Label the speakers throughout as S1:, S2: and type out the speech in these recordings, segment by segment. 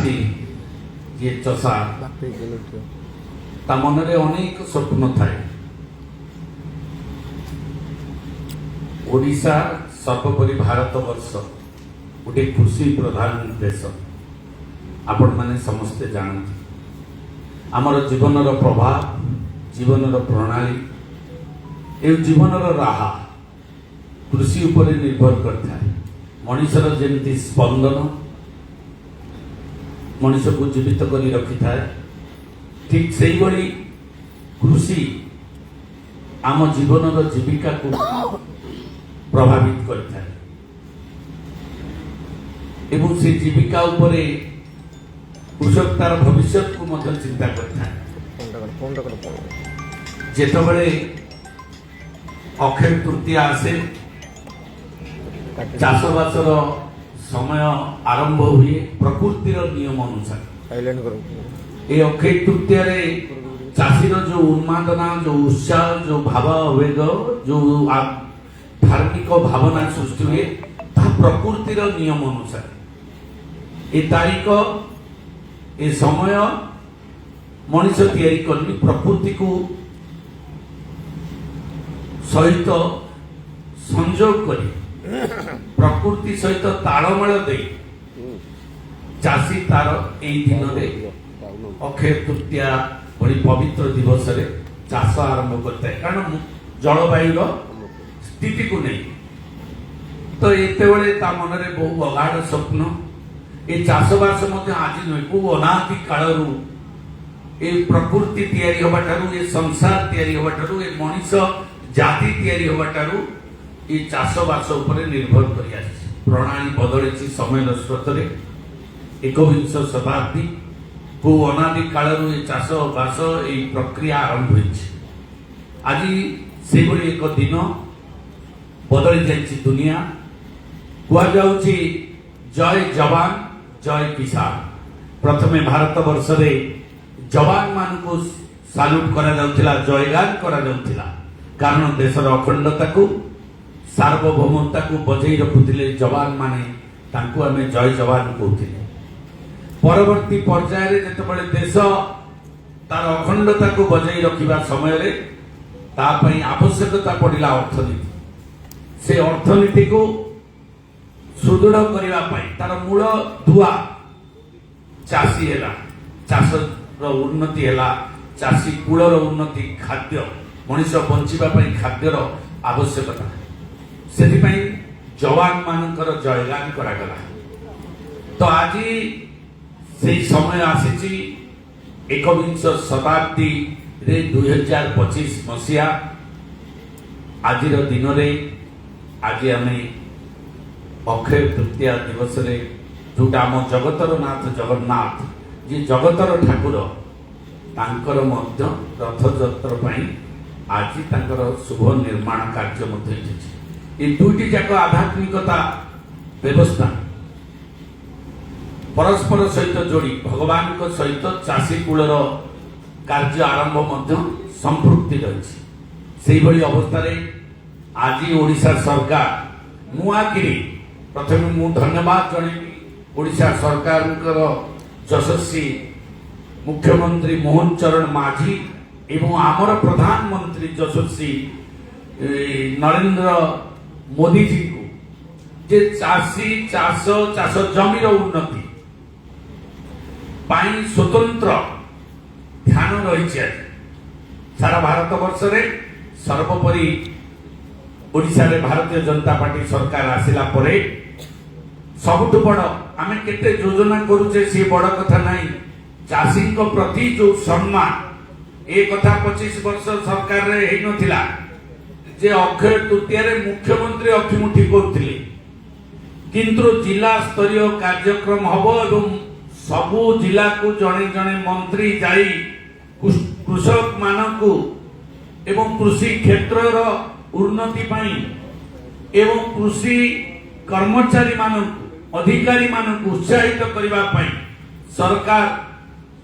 S1: ଚାଷୀ ଯିଏ ଚଷା ତା ମନରେ ଅନେକ ସ୍ୱପ୍ନ ଥାଏ। ଓଡ଼ିଶା ସର୍ବୋପରି ଭାରତ ବର୍ଷ ଗୋଟେ କୃଷି ପ୍ରଧାନ ଦେଶ। ଆପଣମାନେ ସମସ୍ତେ ଜାଣନ୍ତି ଆମର ଜୀବନର ପ୍ରଭାବ, ଜୀବନର ପ୍ରଣାଳୀ ଏ ଜୀବନର ରାହା କୃଷି ଉପରେ ନିର୍ଭର କରିଥାଏ। ମଣିଷର ଯେମିତି ସ୍ପନ୍ଦନ ମଣିଷକୁ ଜୀବିତ କରି ରଖିଥାଏ, ଠିକ୍ ସେଇଭଳି କୃଷି ଆମ ଜୀବନର ଜୀବିକାକୁ ପ୍ରଭାବିତ କରିଥାଏ ଏବଂ ସେ ଜୀବିକା ଉପରେ କୃଷକ ତାର ଭବିଷ୍ୟତକୁ ମଧ୍ୟ ଚିନ୍ତା କରିଥାଏ। ଯେତେବେଳେ ଅକ୍ଷୟ ତୃତୀୟା ଆସେ, ଚାଷବାସର ସମୟ ଆରମ୍ଭ ହୁଏ ପ୍ରକୃତିର ନିୟମ ଅନୁସାରେ। ଏ ଅକ୍ଷୟ ତୃତୀୟାରେ ଚାଷୀର ଯୋଉ ଉନ୍ମାଦନା, ଯୋଉ ଉତ୍ସାହ, ଯୋଉ ଭାବ ଆବେଗ, ଯୋଉ ଧାର୍ମିକ ଭାବନା ସୃଷ୍ଟି ହୁଏ ତାହା ପ୍ରକୃତିର ନିୟମ ଅନୁସାରେ। ଏ ତାରିଖ, ଏ ସମୟ ମଣିଷ ତିଆରି କରିନି, ପ୍ରକୃତିକୁ ସହିତ ସଂଯୋଗ କରି ପ୍ରକୃତି ସହିତ ତାଳମେଳ ଦେଇ ଚାଷୀ ତାର ଏଇ ଦିନରେ ଅକ୍ଷୟ ତୃତୀୟା ଭଳି ପବିତ୍ର ଦିବସରେ ଚାଷ ଆରମ୍ଭ କରିଥାଏ। କାରଣ ଜଳବାୟୁର ସ୍ଥିତିକୁ ନେଇ ତ ଏତେବେଳେ ତା ମନରେ ବହୁ ଅଗାଢ ସ୍ୱପ୍ନ। ଏ ଚାଷବାସ ମଧ୍ୟ ଆଜି ନୁହେଁ, ବହୁ ଅନାଦି କାଳରୁ ଏ ପ୍ରକୃତି ତିଆରି ହେବା ଠାରୁ, ଏ ସଂସାର ତିଆରି ହେବା ଠାରୁ, ଏ ମଣିଷ ଜାତି ତିଆରି ହେବା ଠାରୁ ଏ ଚାଷବାସ ଉପରେ ନିର୍ଭର କରି ଆସିଛି। ପ୍ରଣାଳୀ ବଦଳିଛି ସମୟର ସ୍ରୋତରେ। ଏକବିଂଶ ଶତାବ୍ଦୀ ବହୁ ଅନାଦି କାଳରୁ ଏ ଚାଷବାସ এই ପ୍ରକ୍ରିୟା ଆରମ୍ଭ ହୋଇଛି। ଆଜି ସେଭଳି ଏକ ଦିନ ବଦଳି ଯାଇଛି ଦୁନିଆ। କୁହାଯାଉଛି ଜୟ ଯବାନ ଜୟ କିଷାନ। ପ୍ରଥମେ ଭାରତ ବର୍ଷରେ ଯବାନ ମାନଙ୍କୁ ସାଲ୍ୟୁଟ କରାଯାଉଥିଲା, ଜୟଗାନ କରାଯାଉଥିଲା, କାରଣ ଦେଶର ଅଖଣ୍ଡତାକୁ, ସାର୍ବଭୌମତାକୁ ବଜେଇ ରଖୁଥିଲେ ଯବାନ ମାନେ, ତାଙ୍କୁ ଆମେ ଜୟ ଯବାନ କହୁଥିଲେ। ପରବର୍ତ୍ତୀ ପର୍ଯ୍ୟାୟରେ ଯେତେବେଳେ ଦେଶ ତାର ଅଖଣ୍ଡତାକୁ ବଜେଇ ରଖିବା ସମୟରେ ତା ପାଇଁ ଆବଶ୍ୟକତା ପଡ଼ିଲା ଅର୍ଥନୀତି। ସେ ଅର୍ଥନୀତିକୁ ସୁଦୃଢ଼ କରିବା ପାଇଁ ତାର ମୂଳ ଧୁଆ ଚାଷୀ ହେଲା, ଚାଷର ଉନ୍ନତି ହେଲା, ଚାଷୀ କୂଳର ଉନ୍ନତି, ଖାଦ୍ୟ, ମଣିଷ ବଞ୍ଚିବା ପାଇଁ ଖାଦ୍ୟର ଆବଶ୍ୟକତା। ସେଥିପାଇଁ ଯବାନ ମାନଙ୍କର ଜୟଗାନ କରାଗଲା। ତ ଆଜି সেই সময় আসিছি একবিংশ শতাব্দীরে 2025 মସିହା। আজির দিନରେ আজ আমি অক্ষয় তৃতীয়া দিবসরে যোটা আম জগতর নাথ জগন্নাথ, যে জগতর ঠাকুর, তাঙ্কর মধ্য রথযাত্রা পাই আজ তাঙ্কর শুভ নির্মাণ কার্য মধ্য হয়েছে। এই দুইটি যাক আধ্যাত্মিকতা ব্যবস্থা পরস্পর সহিত যোড়ি ভগবান সহিত চাষী কূলর কার্য আরম্ভ মধ্য সম্পৃক্তি রয়েছে। সেইভাবে অবস্থায় আজ ওড়িশা সরকার নুয়াকিরি, প্রথমে মু ধন্যবাদ জনাইবি ওড়িশা সরকারଙ୍କର যশস্বী মুখ্যমন্ত্রী মোহন চরণ মাঝি এবং আমার প্রধানমন্ত্রী যশস্বী নরেন্দ্র মোদীজি যে চাষী, চাষ, চাষ জমির উন্নতি ପାଇଁ ସ୍ୱତନ୍ତ୍ର ଧ୍ୟାନ ରହିଛି। ଆଜି ସାରା ଭାରତ ବର୍ଷରେ ସର୍ବୋପରି ଓଡ଼ିଶାରେ ଭାରତୀୟ ଜନତା ପାର୍ଟି ସରକାର ଆସିଲା ପରେ ସବୁଠୁ ବଡ଼ ଆମେ କେତେ ଯୋଜନା କରୁଛେ ସେ ବଡ଼ କଥା ନାହିଁ। ଚାଷୀଙ୍କ ପ୍ରତି ଯୋଉ ସମ୍ମାନ, ଏ କଥା 25 ବର୍ଷ ସରକାରରେ ହେଇନଥିଲା ଯେ ଅକ୍ଷୟ ତୃତୀୟାରେ ମୁଖ୍ୟମନ୍ତ୍ରୀ ଅଖିମୁଠି କରୁଥିଲେ, କିନ୍ତୁ ଜିଲ୍ଲା ସ୍ତରୀୟ କାର୍ଯ୍ୟକ୍ରମ ହବ ଏବଂ सबु जिला को जड़े जड़े मंत्री जाई कृषक मानकु एवं कृषि क्षेत्र उन्नति पाई एवं कृषि कर्मचारी मानकु, अधिकारी मानकु उत्साहित करबा पाई सरकार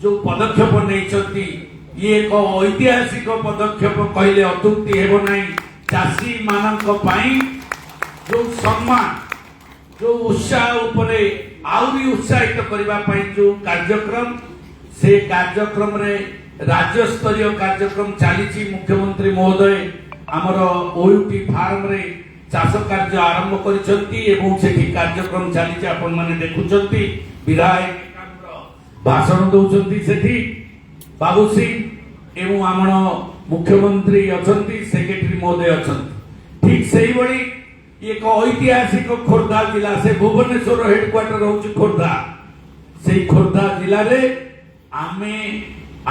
S1: जो पदक्षेप नहीं, ये एक ऐतिहासिक पदक्षेप कहले अत्युक्ति हेबो नहीं। चाषी मानक पाई जो सम्मान, जो उत्साह उपरे आउरी उत्साहित करबा पई जो कार्यक्रम से कार्यक्रम रे राज्य स्तरीय कार्यक्रम चली मुख्यमंत्री महोदय आमर ओयूटी फार्म रे चाष कार्य आरंभ करिसंती एवं सेठी कार्यक्रम चली आपण माने देखुचंती विधायक भाषण दउचंती सेठी बाबू सिंह एवं आमर मुख्यमंत्री अछंती सेक्रेटरी महोदय अछंती ठीक सेही बड़ी एक ऐतिहासिक खोर्धा जिला से भुवनेश्वर हेडक्वार्टर होची खोर्धा से खोर्धा जिला रे आमे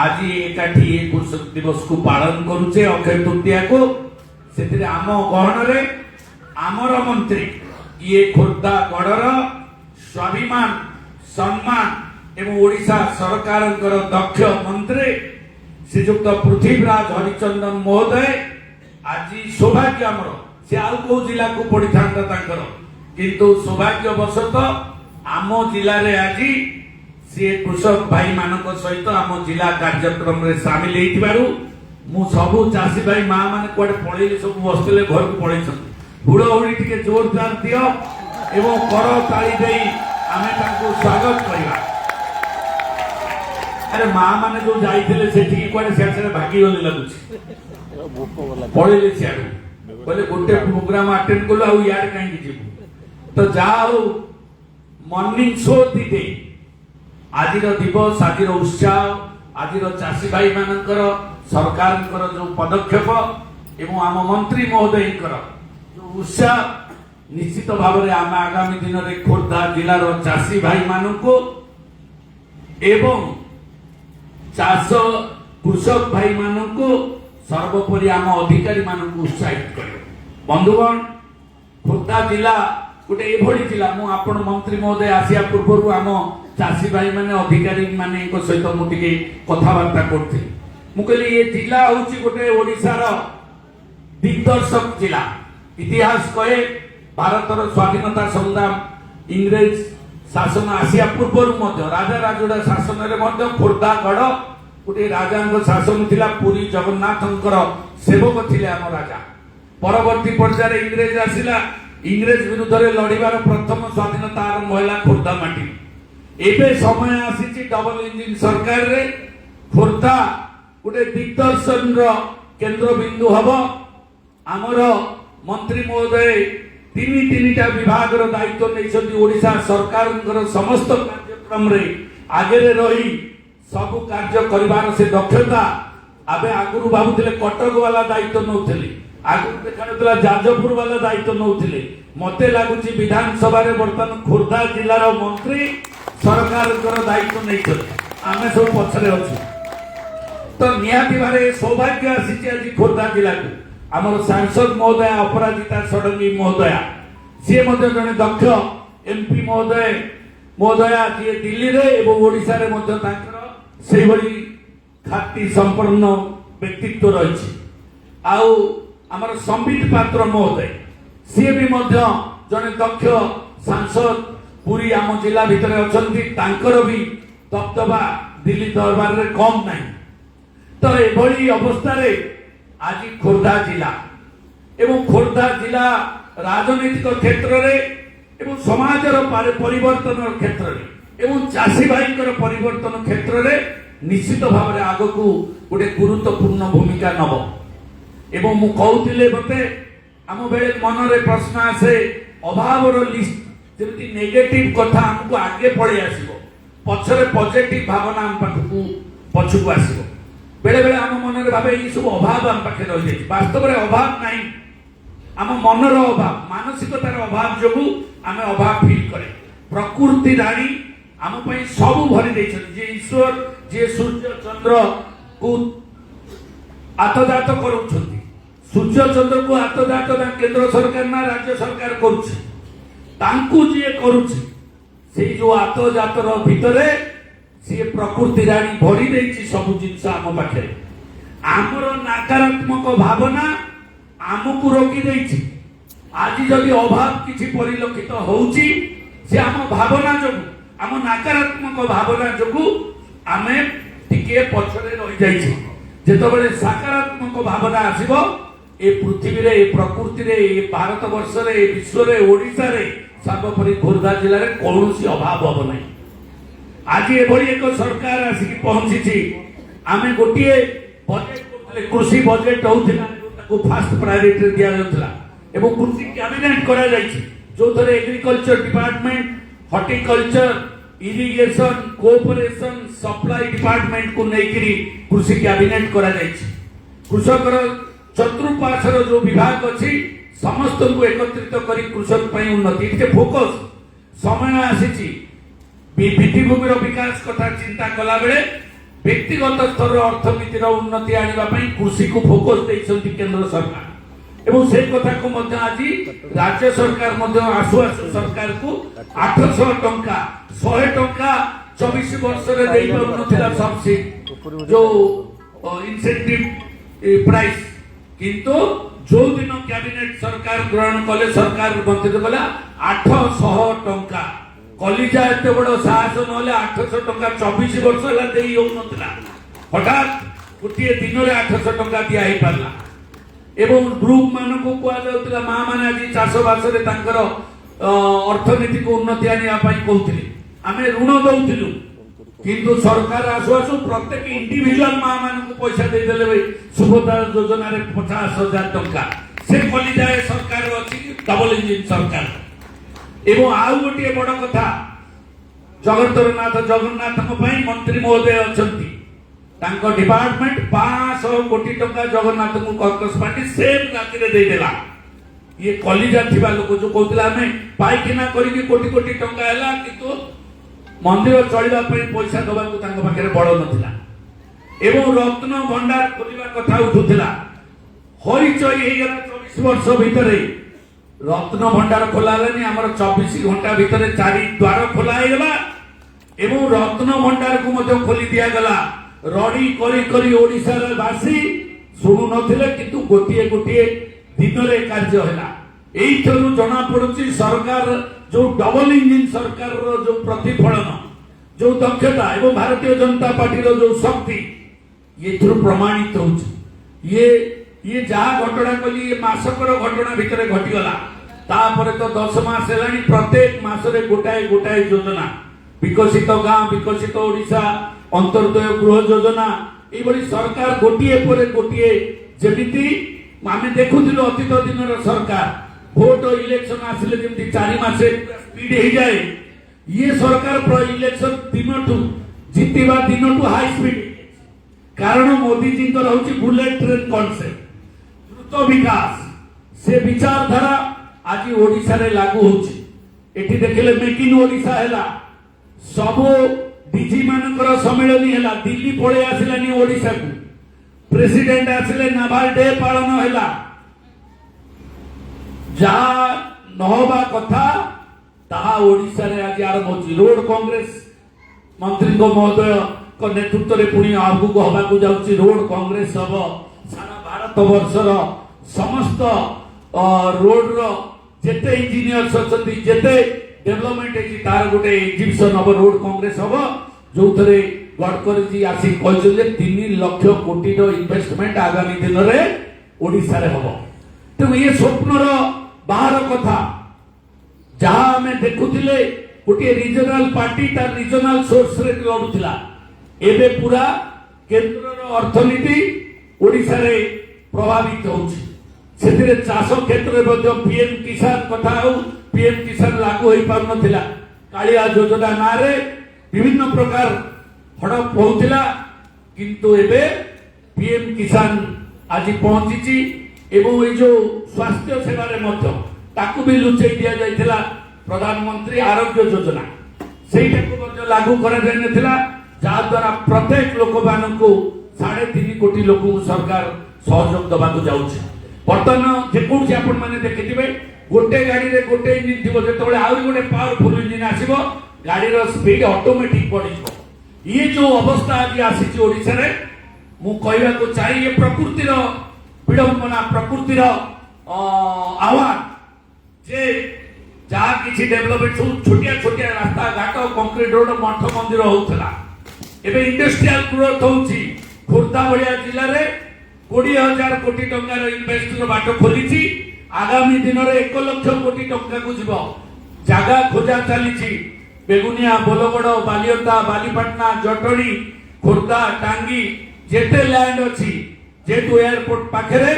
S1: आज एकाठी कृषक दिवस को पालन करूचे अक्षय तृतीया को से आम गहन रे आमर मंत्री ये खोर्धा गढ़र स्वाभिमान सम्मान एवं ओडिशा सरकार दक्ष मंत्री श्रीजुक्त पृथ्वीराज हरिचंदन महोदय आज सौभाग्य आमर से आउ को जिला को पड़ी था किंतु सौभाग्यवशत आम जिले में आज सी कृषक भाई मान सहित आम जिला कार्यक्रम रे सामिल हो सबू चाषी भाई माँ मैंने कड़े पड़े सब बसते घर को पड़े हुड़हुड़ी टे जोरदार दियो एवं कर ताली दे आमे स्वागत करवा। अरे माँ मैंने जो जाइए से कड़े सियाड़े भागी गले लगुच पड़े सियाड़ू बोले गोटे प्रोग्राम अटेंड कलु आउ यार कहीं जीवु तो जाओ मॉर्निंग शो दीदे आज दिवस आज उत्साह आज चाषी भाई मानकर सरकार जो पदक्षेप एवं आम मंत्री महोदय जो उत्साह निश्चित भाव में आम आगामी दिन में खोर्धा जिलार चाषी भाई मानक एवं चाष कृषक भाई मानक सर्वोपरि आम अधिकारी मानक उत्साहित कर बंधुगण खोर्धा जिला गोटे एभली जिला मु आपण मंत्री महोदय आसिया पूर्व आम चाषी भाई माने अधिकारी माने सहित मुझे कथबार्ता करते कहली ये जिला हूँ गोटे ओडिशार दिग्दर्शक जिला इतिहास कहे भारतर स्वाधीनता संग्राम इंग्रेज शासन आसिया पूर्व राजा राजुड़ा शासन खोर्धा गढ़ गोटे राजा शासन थिला पुरी जगन्नाथंकर सेवक थिले आम राजा परवर्ती पर्याय इंग्रेज आसिला इंग्रेज विरुद्ध रे लड़ीबार प्रथम स्वाधीनता आरंभ होला खोर्धा माटी एबे समय आसीची डबल इंजिन सरकार रे खोर्धा गोटे दिग्दर्शन रो केंद्र बिंदु हबो आमर मंत्री महोदय तीन विभाग रो दायित्व नै ओडिशा सरकार समस्त कार्यक्रम रे आगे रे रही सबु कार्य करिवार से दक्षता आबे आगुरु भाबुथिले कटक वाला दायित्व नउथिले आगुरु देखाउतला जाजपुर वाला दायित्व नउथिले मते लागुची विधानसभा रे वर्तमान खोर्धा जिल्लार मंत्री सरकार दायित्व नै आमे सब पछरे अछु तो निहाती बारे सौभाग्य आसी आज खोर्धा जिला को आमर सांसद महोदय अपराजिता षडंगी महोदया सी जड़े दक्ष एमपी महोदया जी दिल्ली रे एवं ओडिशा रे से भली खाती संपन्न व्यक्तित्व रही आउ आमर संबित पात्र महोदय सी भी जड़े दक्ष सांसद पूरी आम जिला भितर अच्छा भी दबदबा दिल्ली दरबार रे कम नहीं तो एभली अवस्था रे आज खोर्धा जिला एवं खोर्धा जिला राजनीतिक क्षेत्र रे एवं समाजर परिवर्तन क्षेत्र रे एवं चाषी भाई परिवर्तन क्षेत्र रे निश्चित भाव में आग को गोटे गुरुत्वपूर्ण भूमिका नब एवं मु कहूतिले बते आम बेले मन रे प्रश्न आसे अभाव रो लिस्ट जेमति नेगेटिव कथा हमको आगे पड़ी आसीबो पछरे पॉजिटिव भावना हम पाखु पछुको आसीबो बेले बेले आम मन रे भाबे ई सब अभाव हम पाखे रहि जाय वास्तव रे अभाव नाही आम मन रो अभाव मानसिकतार अभाव जोगु आमे अभाव फील करे प्रकृति रानी आम पई सब भरी दैछन जे ईश्वर जे सूर्य चंद्र को आत्मजात करूछंती सूर्य चंद्र को आत्मजात ना केंद्र सरकार ना राज्य सरकार करूछ तांकु जे करूछ से जो आत्मजात रो भितरे से प्रकृति रानी भरी दैछि सब जिंस आम पाखे आमर नकारात्मक भावना आमको रोकी दैछि आज जदि अभाव किछि परिलक्षित होउछि से आम भावना जोगु आम नकारात्मक भावना जोगु आमे टिके पछरे रहि जाइछि जेतबेले सकारात्मक भावना आसीबो ए पृथ्वी रे प्रकृति रे भारत वर्ष रे विश्व रे ओडिशा रे सर्वोपरि खोर्धा जिले में कौन अभाव हम ना आज एभली एक सरकार आसिक पहुंची आम गोटे बजेट कृषि बजेट होता फास्ट प्रायोरिटी दि जाऊला एवं कृषि कैबिनेट करा जायछि जो थरे agriculture department horticulture irrigation cooperation supply department को लेकरी कृषि कैबिनेट करा जायछि कृषकर चतुर्पार्श्वर जो विभाग अच्छी समस्त को एकत्रित करी कृषक पई उन्नति के फोकस समय आसीछि भित्तिभूमि विकास कथा चिंता कला बेले व्यक्तिगत स्तर अर्थनीतिर उन्नति आनिबा पई कृषि को फोकस दैछन्ति केंद्र सरकार एवं से कथा को मध्य आज राज्य सरकार मध्य आसु आसु सरकार को 800 टंका 100 टंका 24 वर्ष रे देई पाउनथिला सब्सिडी जो इंसेंटिव प्राइस किंतु जो दिन कैबिनेट सरकार ग्रहण कले सरकार मंत्री कला 800 टंका कलिजा एते बड़ साहस नले 800 टंका 24 वर्ष ला देई होनथिला हठात गोटे दिन रे 800 टंका दिया हे पारला एवं ग्रुप मान को कुआ जाउतला मा माने आज चाष बास रे तांकर अर्थनीति को उन्नति आनिया पई कहउथिले आमे ऋण दउथिलु किंतु सरकार आसु आसु प्रत्येक इंडिविजुअल मा मान को पैसा दे देले सुभद्रा योजना रे 50,000 टंका से कली जाए सरकार अछि डबल इंजन सरकार एवं आउ गोटे बड़ कथा जगन्नाथ पई मंत्री महोदय अछंती तांको डिपार्टमेंट 500 कोटी टंका जगन्नाथ को कॉर्कस पार्टी सेम राति रे दे देला ये कलिजा थिबा लोक जो कहतला हमें पाइकिना करी कि कोटी कोटी टंका हैला किंतु मंदिर चलिबा पई पैसा दबा को तांको पाखरे बड़ नथिला एवं रत्न भंडार खोलिबा कथा उठुथिला होई चई हे गला 24 वर्ष भितरे रत्न भंडार खोलालेनी हमर 24 घंटा भितरे चारि द्वार खोला हे गला एवं रत्न भंडार को मध्य खोली दिया गला रडी करी करी ओडिसा रे बासी सुनु नथिले किंतु गोटिए गोटिए दिन रे कार्य हैला एई थरु जणा पडुची सरकार जो डबल इंजन सरकार रो जो प्रतिफलन जो दक्षता एवं भारतीय जनता पार्टी रो जो शक्ति ये थरु प्रमाणित होउची ये जहा घटना कली ये मासकर घटना भितरे घटी गला तापरे तो 10 मास हेलानी प्रत्येक मास रे गोटाए गोटाए योजना विकसित गां विकसित ओडिशा अंतर्दय गृह योजना ये सरकार गोटे पर गोटे जमीती आम देखुलु अतीत दिन सरकार भोट इलेक्शन आसिले जमी 4 मास स्पीड हो जाए ये सरकार इलेक्शन दिन ठू जितवा दिन ठू हाई स्पीड कारण मोदी जी हूँ बुलेट ट्रेन कॉन्सेप्ट द्रुत विकास से विचारधारा आज ओडिशा रे लागू होती देखिले मेक इन ओडिशा है सब डीजी मानकर सम्मेलन है दिल्ली पड़े आसलानी ओडिशा को प्रेसिडेंट आसिले नाभाल डे पालन है जहा नहबा कथा ताहा ओडिशा रे आज आरंभ होची रोड कांग्रेस मंत्री महोदय को नेतृत्व रे पुणी आगु को हवा को जाउची रोड कांग्रेस सब सारा भारत वर्षर समस्त रोड रो जेते इंजीनियर्स अछंती जेते डेवलपमेंट है तार गोटे एग्जिबिशन हम रोड कांग्रेस हम जो थे गडकरी जी आसी कहते 3 लाख कोटी इन्वेस्टमेंट आगामी दिन में ओडिशा रे हम तो ये स्वप्नर बाहर कथा जहाँ आम देखुले गोटे रिजनल पार्टी तार रिजनल सोर्स रे लड़ुला एबे पूरा केंद्र अर्थनीति ओडिशा रे प्रभावित होउछि सेतिरे चाष क्षेत्र में पीएम किसान कथा हो पीएम किसान लागू हो पार नथिला कालिया योजना ना रे विभिन्न प्रकार हड़प होउथिला किंतु एबे पीएम किसान आज पहुंची एवं ये जो स्वास्थ्य सेवा रे मध्य ताकू भी लुचै दिया जायथिला प्रधानमंत्री आरोग्य योजना सेटा को मध्य लागू करा जाय नथिला जा द्वारा प्रत्येक लोक मानकू 3.5 कोटी लोक सरकार सहयोग दबा को जाउछि वर्तमान जेकोसी आपण माने देखिथिबे गोटे गाड़ी रे गोटे इंजिन थिबो जेतबेले आउरी गोटे पावरफुल इंजिन आसीबो गाड़ी रो स्पीड ऑटोमेटिक बढ़िबो ये जो अवस्था आज आसी ओडिशा रे मु कहबा को चाहि ये प्रकृति रो विडंबना प्रकृति रो आह्वान जे जहा किछि डेवलपमेंट छोटिया छोटिया रास्ता घाट कंक्रीट रोड मठ मंदिर होउथला एबे इंडस्ट्रियल ग्रोथ होउची खोर्धा बलिया जिल्ला रे 20,000 कोटी टंकार इन्वेस्टर बाट खोली आगामी दिन में 1 लाख कोटी टंका को जीव जगह खोजा चली बेगुनिया बोलगड़ बालियंता बालीपाटना जटणी खोर्धा टांगी जेते लैंड अच्छी जेतु एयरपोर्ट पाखे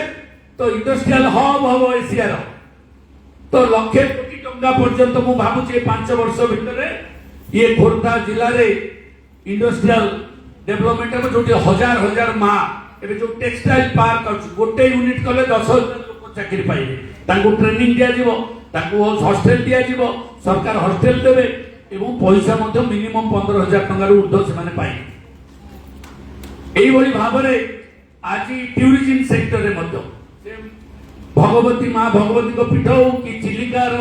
S1: तो इंडस्ट्रियल हब हम एशियार तो लक्षे कोटी टंका पर्यंत मु भावुची 5 वर्ष भितर ये खोर्धा जिले में इंडस्ट्रियल डेवलपमेंट जो 1000 माँ एबे जो टेक्सटाइल पार्क अछि गोटे यूनिट कले 10,000 लोक चाकरी पाइबे तांको ट्रेनिंग दिया जीवो तांको हॉस्टल दिया जीवो सरकार हॉस्टल देबे एवं पैसा मध्य मिनिमम 15,000 टंका ऊर्ध्व से माने पाइबे एई भली भाबरे आज टूरिज्म सेक्टर रे मध्य भगवती माँ भगवती को पीठ हो कि चिलिकार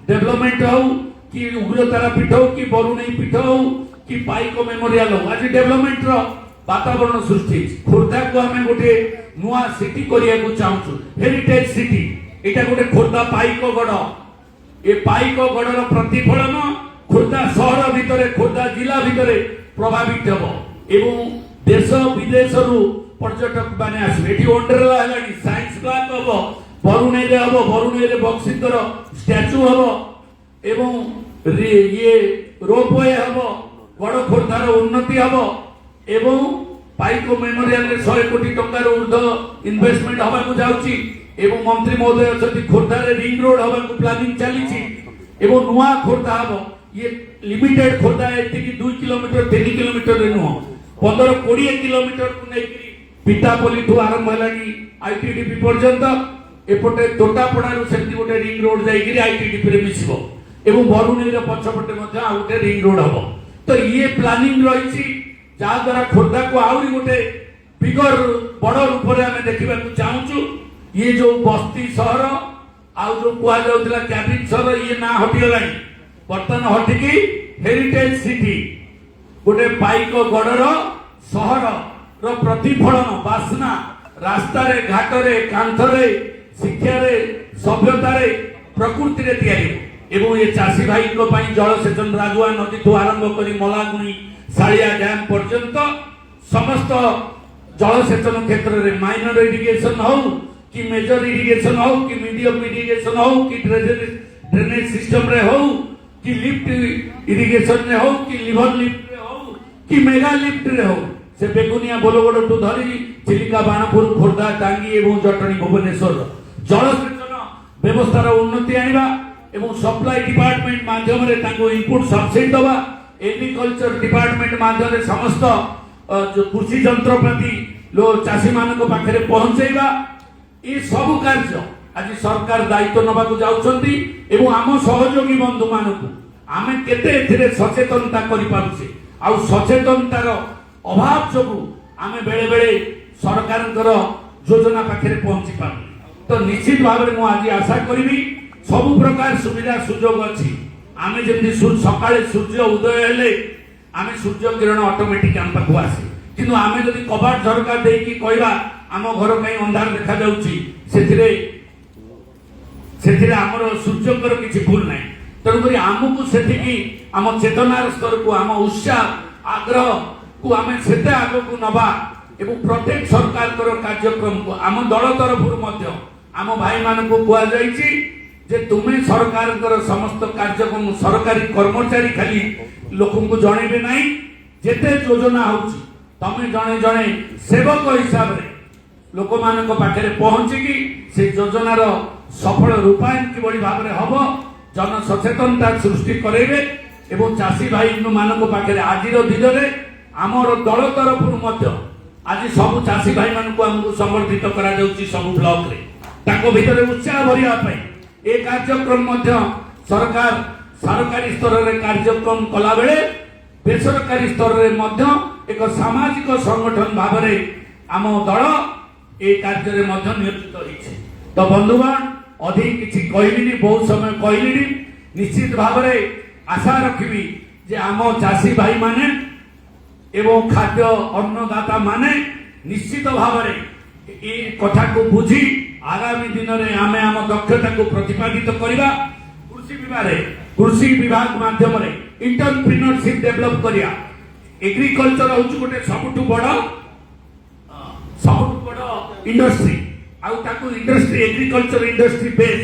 S1: डेवलपमेंट हो कि उग्रतारा पीठ हो कि बरुणई पीठ हो कि पाइको मेमोरियल हो आज डेवलपमेंट रो वातावरण सृष्टि खोर्धा को आम गोटे नुआ सिटी करिया चाहूँ हेरिटेज सिटी एटा गोटे खोर्धा पाइकगढ़ ए पाइकगढ़ प्रतिफलन खोर्धा सहर भितर खोर्धा जिला भितर प्रभावित हम एवं देश विदेश रु पर्यटक माने आसबे एठी वंडरला हलानी साइंस क्लब हम बरुणई रे हम बरुणई रे बक्सिंदर स्टैच्यू हम एवं ये रोपवे हम बड़ खोर्धार उन्नति हम एवं पाइको मेमोरियल 100 कोटी टंकार ऊर्ध्व इन्वेस्टमेंट हवा को जाउची एवं मंत्री महोदय अछती खोर्धा रे रिंग रोड हवा को प्लानिंग चलीची एवं नुआ खोर्धा हबो ये लिमिटेड खोर्धा एति की 2 किलोमीटर 3 किलोमीटर रे नुह 15-20 किलोमीटर को नै पिटापल्ली ठू आरंभ हलानी आईटीडीपी पर्यंत एपटे तोटापड़ा रु सेति गोटे रिंग रोड जाई गिरी आईटीडीपी रे मिसिबो एवं बरुणई रे पछपटे मध्ये आ गोटे रिंग रोड हबो तो ये प्लानिंग रहिची जहाँ द्वारा खोर्धा को आहरी गोटे बिगर बड़ रूप में आम देखा चाहूँ ये जो बस्ती सहर आउ जो कहला कैबिन सहर ये ना हटिगला बर्तमान हटिकी हेरिटेज सिटी गोटे पाइकगढ़ सहर रो प्रतिफलन बासना रास्ता रे घाट रे कांथ रे शिक्षा रे सभ्यता रे प्रकृति रे तैयारी एवं ये चाषी भाई को पई जलसेचन राजुआ नदी ठू आरंभ करी मलागुणी सालिया डैम पर्यंत समस्त जलसेचन क्षेत्र रे माइनर इरिगेशन हो कि मेजर इरिगेशन हो कि मीडियम इरिगेशन हो कि ड्रेनेज सिस्टम रे हो कि लिफ्ट इरिगेशन रे हो कि लिवर लिफ्ट रे हो कि मेगा लिफ्ट रे हो से बेगुनिया बोलगड़ टू धरी चिलिका बाणपुर खोर्धा टांगी एवं जटणी भुवनेश्वर जलसेचन व्यवस्थार उन्नति आनिबा एवं सप्लाई डिपार्टमेंट माध्यम रे तांको इनपुट सब्सिडी दबा एग्रीकल्चर डिपार्टमेंट माध्यम समस्त जो कृषि जंत्रपाति लो चाषी मान पाखे पहुंचेगा ये सब कार्य आज सरकार दायित्व नवा को जाउछंती एवं आम सहयोगी बंधु मानकु आमे केते एथिरे सचेतनता करि पारुछे आ सचेतनतार अभाव जोगु आमे बेले बेले सरकारकर योजना पाखे पहुंची पारु तो निश्चित भाव में आज आशा करी सब प्रकार सुविधा सुजोग अच्छी आमे जल्दी सकाळे सूर्य उदय हेले आमे सूर्य किरण ऑटोमेटिक हम पाखु आसे किंतु आमे जदि कबाट झरका देई की कहबा आम घर कहीं अंधार देखा जाउची सेथिरे हमर सूर्यकर किछि भूल नाही तरुकरी आमको सेठिकी आम चेतनार स्तर को आम उत्साह आग्रह को आम सेते आग को नबा एवं प्रत्येक सरकार कार्यक्रम को आम दल तरफ आम भाई मान को कुआ जाइछि जे तुमे सरकार समस्त कार्यक्रम सरकारी कर्मचारी खाली लोक को जणेबे नाही जेते योजना होछि तमे जणे जणे सेवक हिसाब रे लोक मान को पाखे पहुंची से योजनार सफल रूपायन किभଳି भाव में हम जन सचेतनता सृष्टि करेबे एवं चाषी भाई मान को पाखे आज दिन में आमर दल तरफ आज सब चाषी भाई मान को हमको संबर्धित करा जाउची सब ब्लॉक रे ताको भीतर उत्साह भरिया पाई ए कार्यक्रम सरकार सरकारी स्तर रे कार्यक्रम कला बेले बेसरकारी स्तर रे एक सामाजिक संगठन भाव में आम दल ए कार्य रे नियोजित होइछे तो बंधुगण अधिक किछि कहलिनी बहुत समय कहलिनी निश्चित भाव में आशा रखिबी जे आम चाषी भाई माने एवं खाद्य अन्नदाता माने निश्चित भाव में ए कथा को बुझी आगामी दिन में आमे आम दक्षता को प्रतिपादित करवा कृषि विभाग माध्यम रे एंटरप्रेन्योरशिप डेवलप करिया एग्रीकल्चर होउछ गोटे सबुठु बड़ इंडस्ट्री आउ ताकू इंडस्ट्री एग्रीकल्चर इंडस्ट्री बेस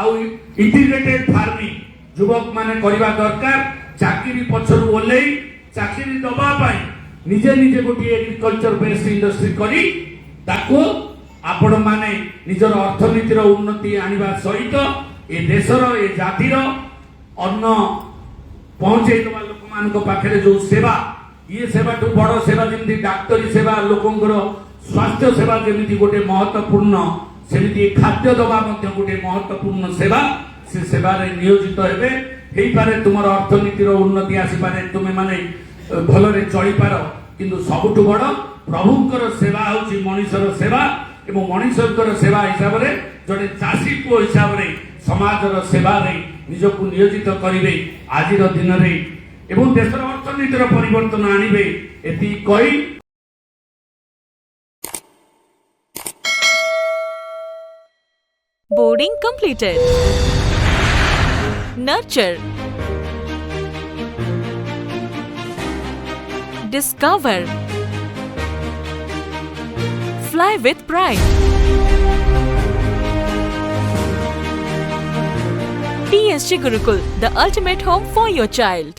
S1: आउ इंटीग्रेटेड फार्मिंग युवक माने करबा दरकार चाकरी पछरु ओल्लै चाकरी दबा पाई निजे निजे गोटी एग्रीकल्चर बेस्ड इंडस्ट्री करी ताकू आपण माने निजर अर्थनीतिर उन्नति आनिबा सहित ए देशर ए जातिर अन्न पहुंचे देवा लोक मानक पाखरे जो सेवा ये सेवा ठू बड़ सेवा जेमती डाक्तरी सेवा लोकंकर स्वास्थ्य सेवा जेमती गोटे महत्वपूर्ण सेमती खाद्य दबा मध्य गोटे महत्वपूर्ण सेवा से सेवा रे नियोजित हेबे हेई पारे तुमर अर्थनीतिर उन्नति आसी पारे तुमे माने भलरे चली पारो किंतु सबुठु बड़ प्रभुंकर सेवा होची मनुष्यर सेवा एवं मनुष्यर सेवा हिसाब रे जड़े चाषी को हिसाब रे समाजर सेवा रे निजको नियोजित करिवे आजिर दिन रे एवं देशर अर्थनीतिर परिवर्तन आनिबे एति कहि
S2: Boarding completed. Nurture. Discover. Fly with pride. PSG Gurukul, the ultimate home for your child.